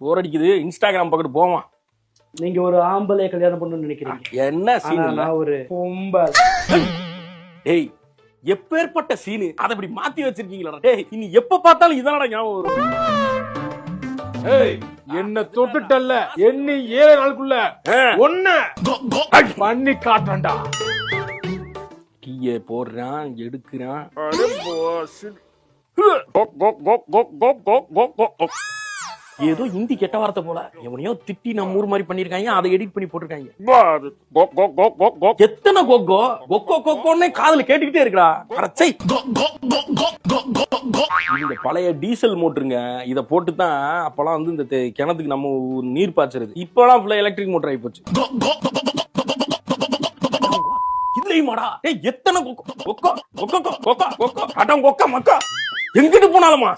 போர் அடிக்குது, இன்ஸ்டாகிராம் பக்கத்து போவான். நீங்க ஒரு ஆம்பளைய கல்யாணம் பண்ணணும்னு நினைக்கிறீங்க. என்ன சீன்? நான் ஒரு பொம்பளை. டேய், எப்பேற்பட்ட சீனு அதை இப்படி மாத்தி வச்சிருக்கீங்களா? டேய், இனி எப்ப பார்த்தாலும் இதானடா ஞாபகம் வரும். ஏய், என்ன தொட்டுட்டல்ல, எண்ணி 7 நாளுக்குள்ள ஒண்ணு பண்ணி காட்டண்டா. டீயை போடுறான், எடுக்கிறான். ஏதோ ஹிந்தி கெட்ட வார்த்தை போல எவனையோ திட்டி நம்ம ஊர் மாதிரி பண்ணிருக்காங்க, அதை எடிட் பண்ணி போட்டிருக்காங்க. எத்தனை கொக்கோ கொக்கோ கொக்கோன்னு காதுல கேட்டுக்கிட்டே இருக்கா. இந்த பழைய டீசல் மோட்டருங்க, இத போட்டுதான் அப்பெல்லாம் வந்து இந்த கிணத்துக்கு நம்ம நீர் பாய்ச்சறது. இப்பெல்லாம் ஃபுல்லா எலக்ட்ரிக் மோட்டர் ஆகி போச்சு. இல்லையுமாடா, எத்தனை கொக்கோ கொக்கோ கொக்கோ கொக்கோ கொக்கோ அடம் கொக்கா மக்கா எங்கிட்டு போனாலுமா